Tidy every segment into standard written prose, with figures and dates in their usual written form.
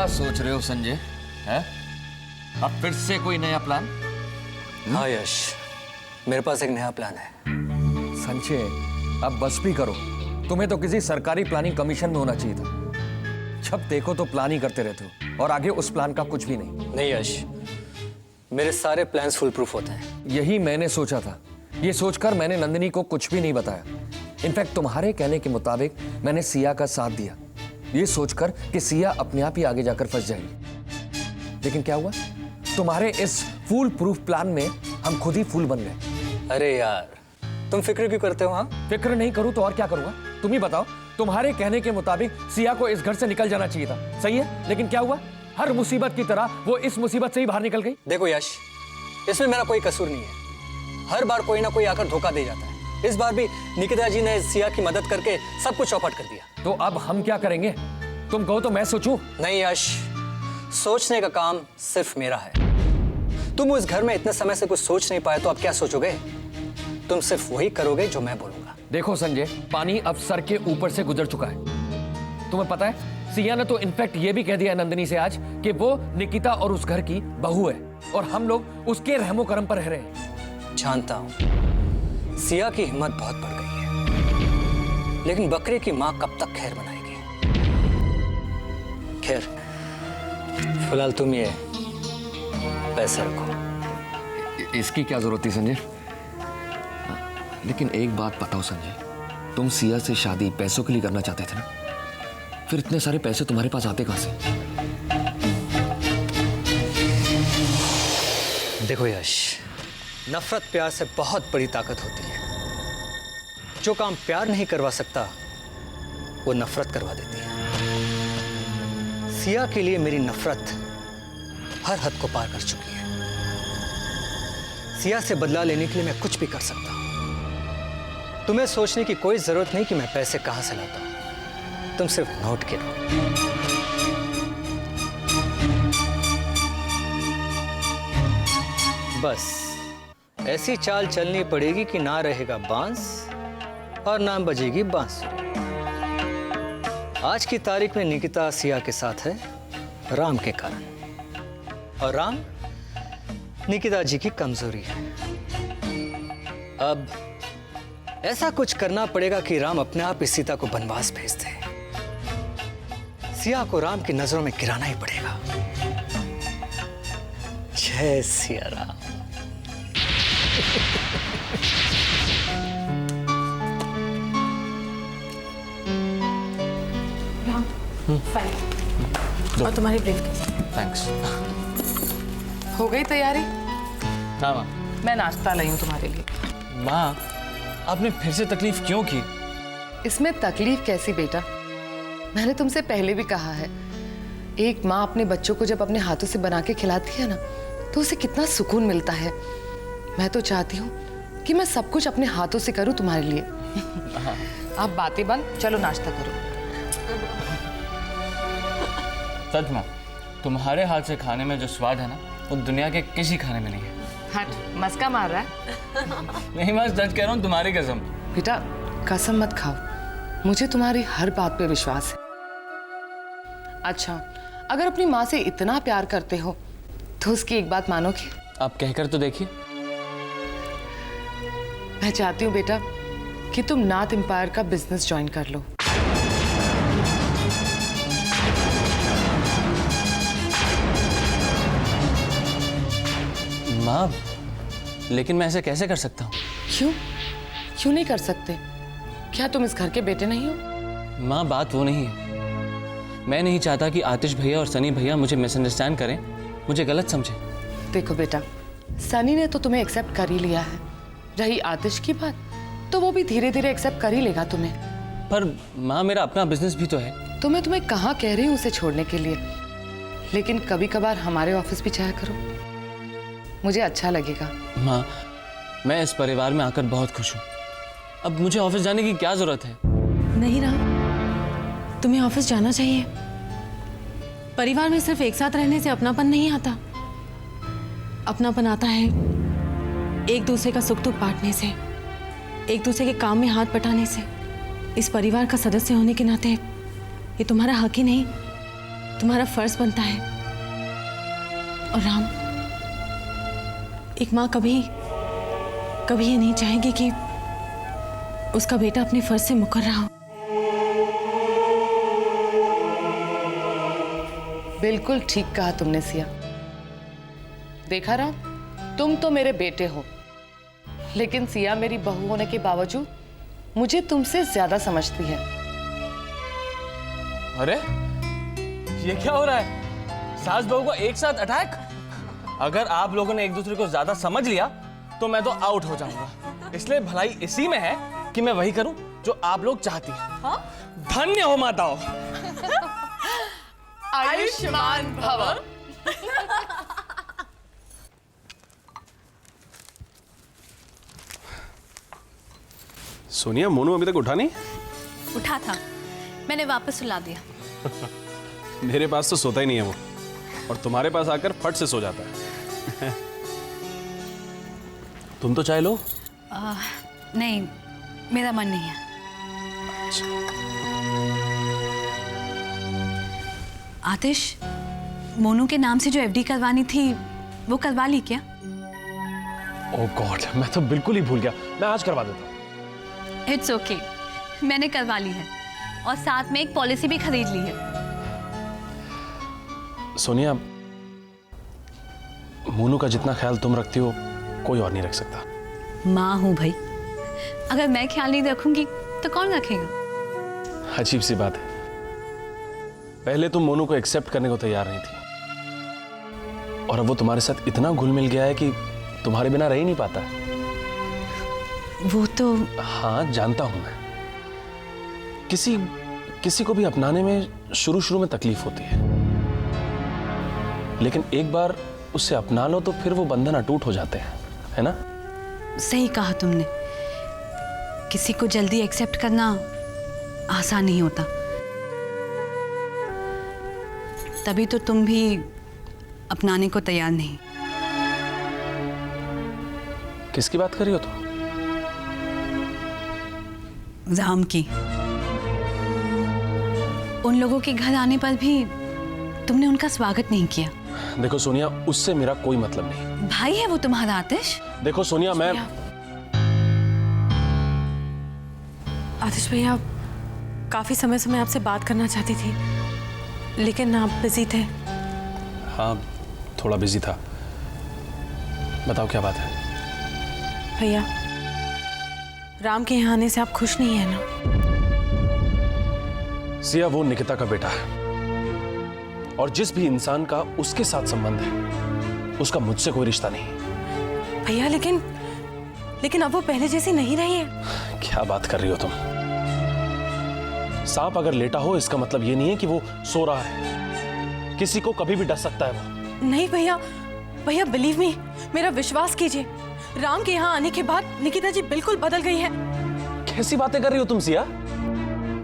क्या सोच रहे हो संजय? है अब फिर से कोई नया प्लान? हाँ यश, मेरे पास एक नया प्लान है। संजय अब बस भी करो, तुम्हें तो किसी सरकारी प्लानिंग कमीशन में होना चाहिए था। जब देखो तो प्लान ही करते रहते हो और आगे उस प्लान का कुछ भी नहीं। नहीं यश, मेरे सारे प्लान्स फुल प्रूफ होते हैं। यही मैंने सोचा था। ये सोचकर मैंने नंदिनी को कुछ भी नहीं बताया। इनफैक्ट तुम्हारे कहने के मुताबिक मैंने सिया का साथ दिया, ये सोचकर कि सिया अपने आप ही आगे जाकर फंस जाएगी। लेकिन क्या हुआ? तुम्हारे इस फूल प्रूफ प्लान में हम खुद ही फूल बन गए। अरे यार, तुम फिक्र क्यों करते हो? हाँ, फिक्र नहीं करूं तो और क्या करूंगा? तुम ही बताओ। तुम्हारे कहने के मुताबिक सिया को इस घर से निकल जाना चाहिए था, सही है? लेकिन क्या हुआ? हर मुसीबत की तरह वो इस मुसीबत से ही बाहर निकल गई। देखो यश, इसमें मेरा कोई कसूर नहीं है। हर बार कोई ना कोई आकर धोखा दे जाता है। इस बार भी निकिता जी ने सिया की मदद करके सब कुछ चौपट कर दिया। तो अब हम क्या करेंगे? तुम कहो तो मैं सोचूं? नहीं यश, सोचने का काम सिर्फ मेरा है। तुम उस घर में इतने समय से कुछ सोच नहीं पाए तो अब क्या सोचोगे? तुम सिर्फ वही करोगे जो मैं बोलूंगा। देखो संजय, पानी अब सर के ऊपर से गुजर चुका है। तुम्हें पता है, सिया ने तो इनफैक्ट ये भी कह दिया नंदिनी से आज कि वो निकिता और उस घर की बहू है और हम लोग उसके रहमो करम पर रह रहे हैं। जानता हूं सिया की हिम्मत बहुत बढ़ गई है, लेकिन बकरे की मां कब तक खैर बनाएगी? खैर, फिलहाल तुम ये पैसे रखो। इसकी क्या जरूरत थी संजय? लेकिन एक बात बताओ संजय, तुम सिया से शादी पैसों के लिए करना चाहते थे ना? फिर इतने सारे पैसे तुम्हारे पास आते कहां से? देखो यश, नफरत प्यार से बहुत बड़ी ताकत होती है। जो काम प्यार नहीं करवा सकता वो नफरत करवा देती है। सिया के लिए मेरी नफरत हर हद को पार कर चुकी है। सिया से बदला लेने के लिए मैं कुछ भी कर सकता हूं। तुम्हें सोचने की कोई जरूरत नहीं कि मैं पैसे कहां से लाता हूं। तुम सिर्फ नोट के लो। बस ऐसी चाल चलनी पड़ेगी कि ना रहेगा बांस और ना बजेगी बांसुरी। आज की तारीख में निकिता सिया के साथ है राम के कारण, और राम निकिता जी की कमजोरी है। अब ऐसा कुछ करना पड़ेगा कि राम अपने आप इस सीता को वनवास भेज दे। सिया को राम की नजरों में गिराना ही पड़ेगा। जय सिया राम। फाइन। और तुम्हारी ब्रीफकेस। थैंक्स। हो गई तैयारी? हाँ माँ। मैं नाश्ता लाई हूँ तुम्हारे लिए। माँ, आपने फिर से तकलीफ क्यों की? इसमें तकलीफ कैसी बेटा? मैंने तुमसे पहले भी कहा है, एक माँ अपने बच्चों को जब अपने हाथों से बना के खिलाती है ना, तो उसे कितना सुकून मिलता है। मैं तो चाहती हूँ कि मैं सब कुछ अपने हाथों से करूँ तुम्हारे लिए। आप बातें बंद, चलो नाश्ता करो। सच माँ, तुम्हारे हाथ से खाने में जो स्वाद है ना, वो दुनिया के किसी खाने में नहीं है। हट, मस्का मार रहा है? नहीं माँ, सच कह रहा हूँ, तुम्हारी कसम। बेटा कसम मत खाओ, मुझे तुम्हारी हर बात पे विश्वास है। अच्छा, अगर अपनी माँ से इतना प्यार करते हो तो उसकी एक बात मानोगे? आप कहकर तो देखिए। मैं चाहती हूँ बेटा कि तुम नाथ एम्पायर का बिजनेस ज्वाइन कर लो। माँ, लेकिन मैं ऐसे कैसे कर सकता हूँ? क्यों नहीं कर सकते? क्या तुम इस घर के बेटे नहीं हो? माँ, बात वो नहीं है। मैं नहीं चाहता कि आतिश भैया और सनी भैया मुझे मिसअंडरस्टैंड करें, मुझे गलत समझे। देखो बेटा, सनी ने तो तुम्हें एक्सेप्ट कर ही लिया है। रही आतिश की बात, तो वो भी धीरे धीरे एक्सेप्ट कर ही लेगा तुम्हें। पर माँ, मेरा अपना बिजनेस भी तो है। तो मैं तुम्हें कहाँ कह रही हूँ उसे छोड़ने के लिए, लेकिन कभी कभार हमारे ऑफिस भी जाया करो, मुझे अच्छा लगेगा। माँ, मैं इस परिवार में आकर बहुत खुश हूँ। अब मुझे ऑफिस जाने की क्या जरूरत है? नहीं राम, तुम्हें ऑफिस जाना चाहिए। परिवार में सिर्फ एक साथ रहने से अपनापन नहीं आता। अपनापन आता है एक दूसरे का सुख दुख बांटने से, एक दूसरे के काम में हाथ बटाने से। इस परिवार का सदस्य होने के नाते ये तुम्हारा हक ही नहीं, तुम्हारा फर्ज बनता है। और राम, एक माँ कभी कभी ये नहीं चाहेगी कि उसका बेटा अपने फर्ज से मुकर रहा हो। बिल्कुल ठीक कहा तुमने सिया। देखा राम, तुम तो मेरे बेटे हो, लेकिन सिया मेरी बहू होने के बावजूद मुझे तुमसे ज्यादा समझती है। अरे ये क्या हो रहा है? सास बहू को एक साथ अटैक? अगर आप लोगों ने एक दूसरे को ज्यादा समझ लिया तो मैं तो आउट हो जाऊंगा। इसलिए भलाई इसी में है कि मैं वही करूं जो आप लोग चाहती हैं। धन्य हो माताओं। आयुष्मान भव। सोनिया, मोनू अभी तक उठा नहीं? उठा था, मैंने वापस सुला दिया। मेरे पास तो सोता ही नहीं है वो, और तुम्हारे पास आकर फट से सो जाता है। तुम तो चाय लो। नहीं, मेरा मन नहीं है। आतिश, मोनू के नाम से जो एफडी करवानी थी वो करवा ली क्या? ओह गॉड, मैं तो बिल्कुल ही भूल गया। मैं आज करवा देता हूँ। इट्स ओके, मैंने करवा ली है और साथ में एक पॉलिसी भी खरीद ली है। सोनिया, मोनू का जितना ख्याल तुम रखती हो कोई और नहीं रख सकता। माँ हूँ भाई, अगर मैं ख्याल नहीं रखूंगी तो कौन रखेगा? अजीब सी बात है, पहले तुम मोनू को एक्सेप्ट करने को तैयार नहीं थी, और अब वो तुम्हारे साथ इतना घुल मिल गया है कि तुम्हारे बिना रह ही नहीं पाता। वो तो हाँ जानता हूं मैं, किसी को भी अपनाने में शुरू में तकलीफ होती है, लेकिन एक बार उसे अपना लो तो फिर वो बंधन अटूट हो जाते हैं, है ना? सही कहा तुमने, किसी को जल्दी एक्सेप्ट करना आसान नहीं होता। तभी तो तुम भी अपनाने को तैयार नहीं। किसकी बात कर रही हो तुम? राम की। उन लोगों के घर आने पर भी तुमने उनका स्वागत नहीं किया। देखो सोनिया, उससे मेरा कोई मतलब नहीं। भाई है वो तुम्हारा आतिश। देखो सोनिया, मैं आतिश भैया, काफी समय से मैं आपसे बात करना चाहती थी, लेकिन आप बिजी थे। हाँ, थोड़ा बिजी था। बताओ क्या बात है? भैया, राम के यहाँ आने से आप खुश नहीं है ना? सिया वो निकिता का बेटा है, और जिस भी इंसान का उसके साथ संबंध है उसका मुझसे कोई रिश्ता नहीं। भैया, लेकिन अब वो पहले जैसी नहीं रही है। क्या बात कर रही हो तुम? सांप अगर लेटा हो इसका मतलब ये नहीं है कि वो सो रहा है। किसी को कभी भी डस सकता है वो। नहीं भैया, बिलीव मी, मेरा विश्वास कीजिए, राम के यहाँ आने के बाद निकिता जी बिल्कुल बदल गई है। कैसी बातें कर रही हो तुम सिया?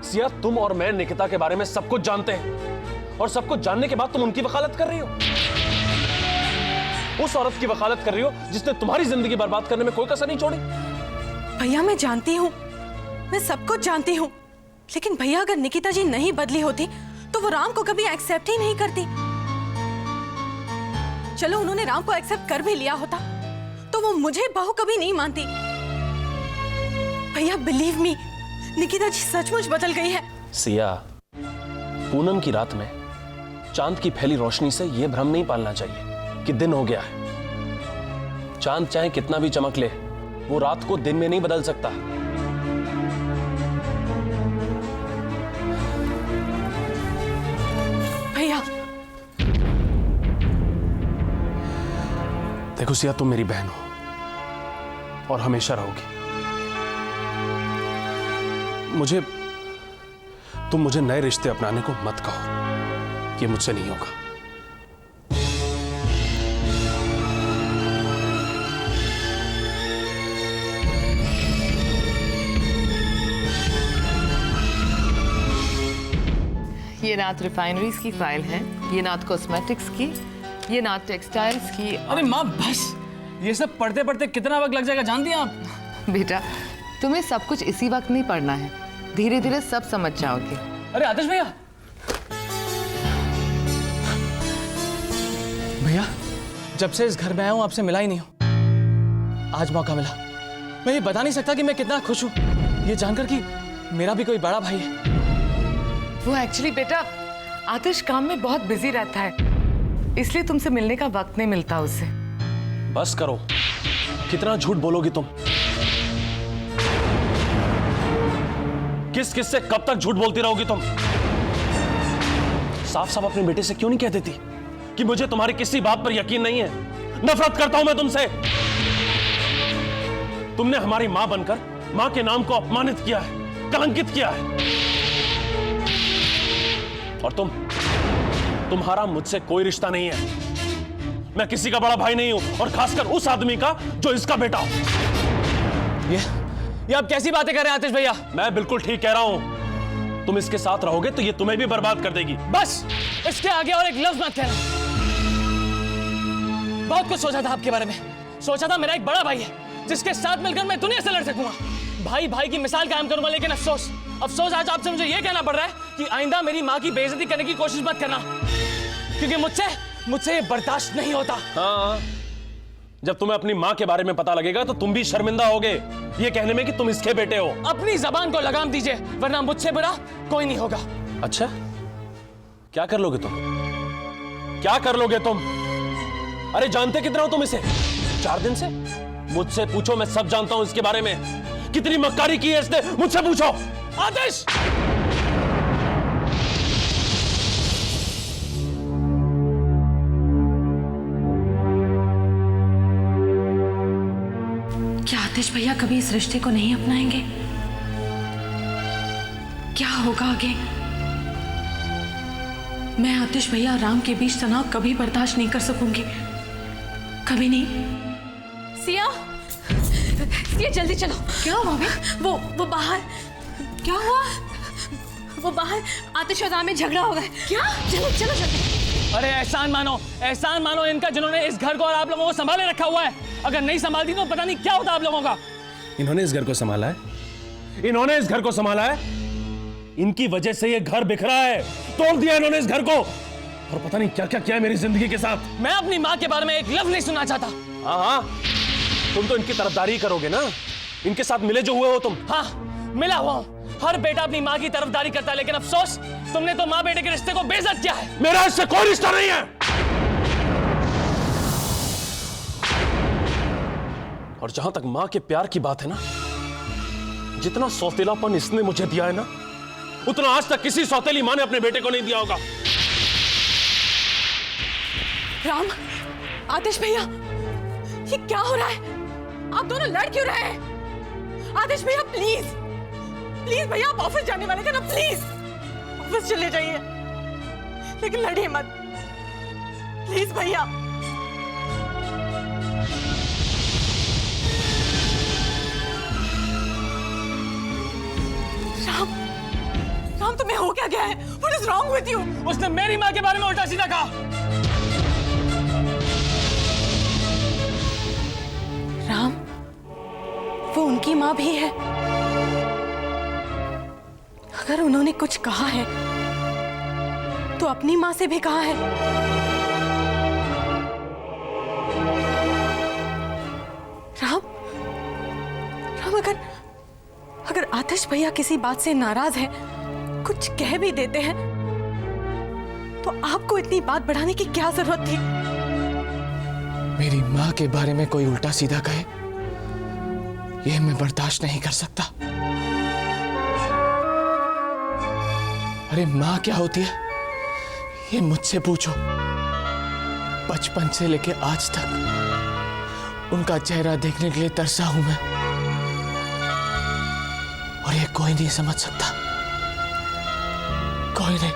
सिया, तुम और मैं निकिता के बारे में सब कुछ जानते हैं, और सब कुछ जानने के बाद तुम उनकी वकालत कर रही हो। उस औरत की वकालत कर रही हो जिसने तुम्हारी जिंदगी बर्बाद करने में कोई कसर नहीं छोड़ी। भैया, मैं जानती हूँ, मैं सब कुछ जानती हूँ, लेकिन भैया अगर निकिता जी नहीं बदली होती तो वो राम को कभी एक्सेप्ट ही नहीं करती। चलो उन्होंने राम को एक्सेप्ट कर भी लिया होता तो वो मुझे बहू कभी नहीं मानती। भैया बिलीव मी, निकिता जी सचमुच बदल गई है। सिया, पूनम की रात में चांद की फैली रोशनी से यह भ्रम नहीं पालना चाहिए कि दिन हो गया है। चांद चाहे कितना भी चमक ले, वो रात को दिन में नहीं बदल सकता। भैया, देखो सिया, तुम मेरी बहन हो और हमेशा रहोगी। तुम मुझे नए रिश्ते अपनाने को मत कहो, ये मुझसे नहीं होगा। ये नात रिफाइनरीज की फाइल है, ये नात कॉस्मेटिक्स की, ये नात टेक्सटाइल्स की। अरे माँ बस, ये सब पढ़ते पढ़ते कितना वक्त लग जाएगा जानती हैं आप? बेटा, तुम्हें सब कुछ इसी वक्त नहीं पढ़ना है, धीरे धीरे सब समझ जाओगे। अरे आतिश भैया, भैया, जब से इस घर में आया हूं आपसे मिला ही नहीं हूं। आज मौका मिला। मैं ये बता नहीं सकता कि मैं कितना खुश हूं ये जानकर कि मेरा भी कोई बड़ा भाई है। वो एक्चुअली बेटा आतिश काम में बहुत बिजी रहता है, इसलिए तुमसे मिलने का वक्त नहीं मिलता उससे। बस करो, कितना झूठ बोलोगी तुम? किस किस से कब तक झूठ बोलती रहोगी तुम? साफ साफ अपने बेटे से क्यों नहीं कह देती कि मुझे तुम्हारी किसी बात पर यकीन नहीं है? नफरत करता हूं मैं तुमसे। तुमने हमारी मां बनकर मां के नाम को अपमानित किया है, कलंकित किया है। और तुम्हारा मुझसे कोई रिश्ता नहीं है। मैं किसी का बड़ा भाई नहीं हूं, और खासकर उस आदमी का जो इसका बेटा हो। ये आप कैसी बातें कर रहे हैं आतिश भैया? मैं बिल्कुल ठीक कह रहा हूं। तुम इसके साथ रहोगे तो ये तुम्हें भी बर्बाद कर देगी। बस इसके आगे और एक लफ्ज मत कहना। बहुत कुछ सोचा था आपके बारे में। सोचा था मेरा एक बड़ा भाई है जिसके साथ मिलकर मैं दुनिया से लड़ सकूंगा, भाई भाई की मिसाल कायम करूंगा। लेकिन अफसोस आज आपसे मुझे यह कहना पड़ रहा है कि आइंदा मेरी माँ की बेइज्जती करने की कोशिश मत करना, क्योंकि मुझसे ये बर्दाश्त नहीं होता। हाँ, जब तुम्हें अपनी माँ के बारे में पता लगेगा तो तुम भी शर्मिंदा होगे ये कहने में कि तुम इसके बेटे हो। अपनी जबान को लगाम दीजिए, वरना मुझसे बुरा कोई नहीं होगा। अच्छा, क्या कर लोगे तुम? क्या कर लोगे तुम? अरे जानते कितना हो तुम इसे? 4 दिन से? मुझसे पूछो, मैं सब जानता हूं इसके बारे में। कितनी मक्कारी की है इसने, मुझसे पूछो। आतिश! क्या आतिश भैया कभी इस रिश्ते को नहीं अपनाएंगे? क्या होगा आगे? मैं आतिश भैया और राम के बीच तनाव कभी बर्दाश्त नहीं कर सकूंगी, कभी नहीं। सिया, सिया जल्दी चलो। क्या हुआ भाभी? वो बाहर। क्या हुआ? वो बाहर आतिश और राम में झगड़ा हो गया। क्या? चलो चलो जल्दी। अरे एहसान मानो इनका, जिन्होंने इस घर को और आप लोगों को संभाले रखा हुआ है। अगर नहीं संभालती तो पता नहीं क्या होता आप लोगों का। इन्होंने इस घर को संभाला है, इन्होंने इस घर को संभाला है। इनकी वजह से ये घर बिखरा है, तोड़ दिया इन्होंने इस घर को, और पता नहीं क्या क्या किया है मेरी जिंदगी के साथ। मैं अपनी माँ के बारे में एक लफ्ज नहीं सुनना चाहता। हाँ, तुम तो इनकी तरफदारी करोगे ना, इनके साथ मिले जो हुए हो तुम। हाँ, मिला हुआ हूँ। हर बेटा अपनी माँ की तरफदारी करता है, लेकिन अफसोस तुमने तो माँ बेटे के रिश्ते को बेइज्जत किया है। मेरा इससे कोई रिश्ता नहीं है। और जहां तक मां के प्यार की बात है ना, जितना सौतेलापन इसने मुझे दिया है ना, उतना आज तक किसी सौतेली मां ने अपने बेटे को नहीं दिया होगा। राम, आतिश भैया, ये क्या हो रहा है? आप दोनों लड़ क्यों रहे हैं? आतिश भैया प्लीज प्लीज भैया, आप ऑफिस जाने वाले थे ना, प्लीज ऑफिस चले जाइए, लेकिन लड़िए मत प्लीज भैया। राम, राम तुम्हें हो क्या गया है? What is wrong with you? उसने मेरी माँ के बारे में उल्टा सीधा कहा। राम, वो उनकी माँ भी है। अगर उन्होंने कुछ कहा है तो अपनी माँ से भी कहा है। राम, राम अगर आतिश भैया किसी बात से नाराज है, कुछ कह भी देते हैं, तो आपको इतनी बात बढ़ाने की क्या जरूरत थी? मेरी माँ के बारे में कोई उल्टा सीधा कहे, यह मैं बर्दाश्त नहीं कर सकता। अरे माँ क्या होती है ये मुझसे पूछो। बचपन से लेके आज तक उनका चेहरा देखने के लिए तरसा हूं मैं, और ये कोई नहीं समझ सकता, कोई नहीं।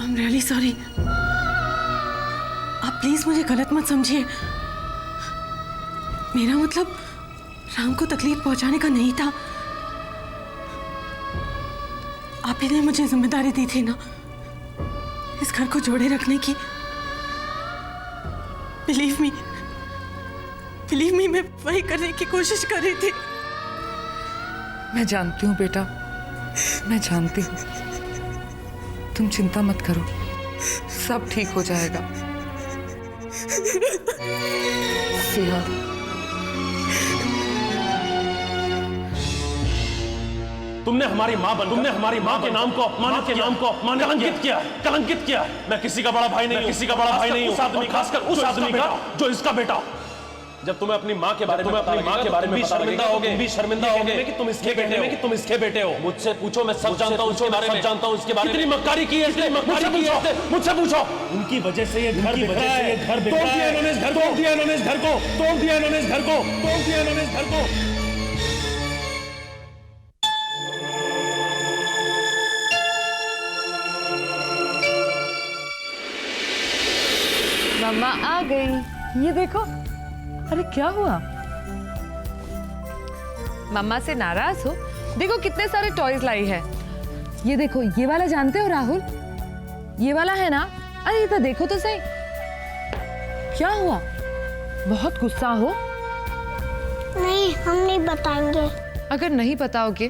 I'm really sorry. आप प्लीज मुझे गलत मत समझिए। मेरा मतलब राम को तकलीफ पहुंचाने का नहीं था। आप ही ने मुझे जिम्मेदारी दी थी ना इस घर को जोड़े रखने की। बिलीव मी, मैं वही करने की कोशिश कर रही थी। मैं जानती हूँ बेटा, मैं जानती हूँ। तुम चिंता मत करो, सब ठीक हो जाएगा। सिया, तुमने हमारी माँ के नाम को कलंकित किया। मैं किसी का बड़ा भाई नहीं हूँ, खासकर उस आदमी का जो इसका बेटा। जब तुम्हें अपनी माँ के बारे में भी शर्मिंदा होगे कि तुम इसके बेटे हो। मुझसे पूछो, मैं सब जानता हूँ इसके बारे में। कितनी मक्कारी की है, मुझसे पूछो। उनकी वजह से ये घर बिखरा है। तोड़ दिया इन्होंने इस घर को। मम्मा आ गई। ये देखो। अरे क्या हुआ? मम्मा से नाराज हो? देखो कितने सारे टॉयज लाई है। ये देखो, ये वाला जानते हो राहुल? ये वाला है ना? अरे ये तो देखो तो सही। क्या हुआ? बहुत गुस्सा हो? नहीं, हम नहीं बताएंगे। अगर नहीं बताओगे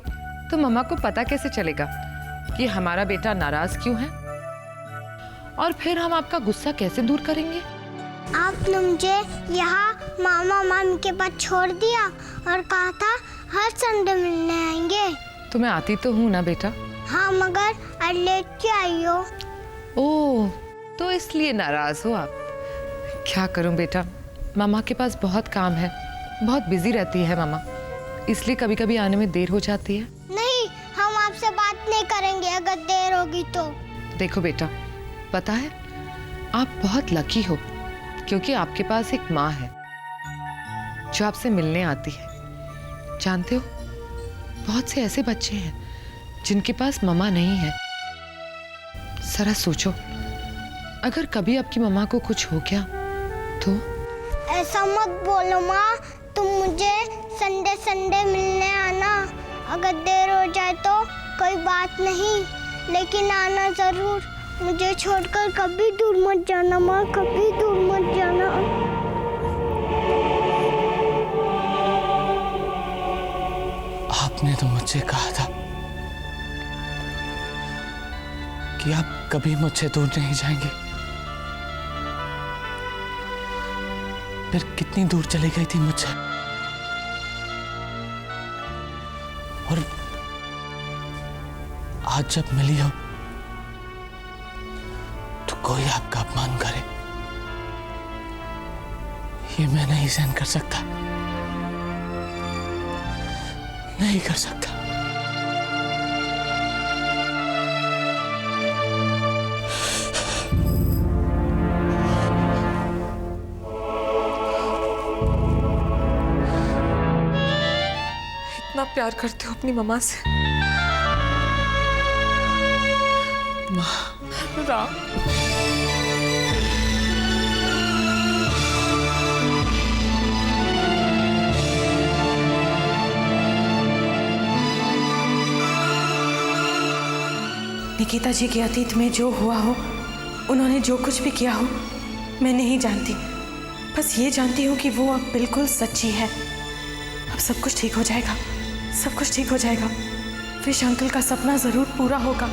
तो मम्मा को पता कैसे चलेगा कि हमारा बेटा नाराज क्यों है? और फिर हम आपका गुस्सा कैसे दूर करेंगे? आपने मुझे यहाँ मामा मामी के पास छोड़ दिया और कहा था हर संडे मिलने आएंगे। तो मैं आती तो हूँ ना बेटा? हाँ, मगर आज लेट क्यों आई हो? ओह, तो इसलिए नाराज हो आप? क्या करूँ बेटा, मामा के पास बहुत काम है, बहुत बिजी रहती है मामा, इसलिए कभी कभी आने में देर हो जाती है। नहीं, हम आपसे बात नहीं करेंगे अगर देर होगी तो। देखो बेटा, पता है आप बहुत लकी हो क्योंकि आपके पास एक माँ है जो आपसे मिलने आती है। जानते हो, बहुत से ऐसे बच्चे हैं जिनके पास मम्मा नहीं है। जरा सोचो, अगर कभी आपकी मम्मा को कुछ हो गया तो? ऐसा मत बोलो माँ, तुम मुझे संडे संडे मिलने आना। अगर देर हो जाए तो कोई बात नहीं, लेकिन आना जरूर। मुझे छोड़कर कभी दूर मत जाना माँ, कभी दूर मत जाना। आपने तो मुझसे कहा था कि आप कभी मुझसे दूर नहीं जाएंगे। फिर कितनी दूर चली गई थी मुझसे, और आज जब मिली हो तो कोई आपका अपमान करे, ये मैं नहीं सहन कर सकता, नहीं कर सकता। इतना प्यार करते हो अपनी मम्मा से? राम, निकिता जी के अतीत में जो हुआ हो, उन्होंने जो कुछ भी किया हो, मैं नहीं जानती। बस ये जानती हूँ कि वो अब बिल्कुल सच्ची है। अब सब कुछ ठीक हो जाएगा, सब कुछ ठीक हो जाएगा। विश अंकल का सपना जरूर पूरा होगा।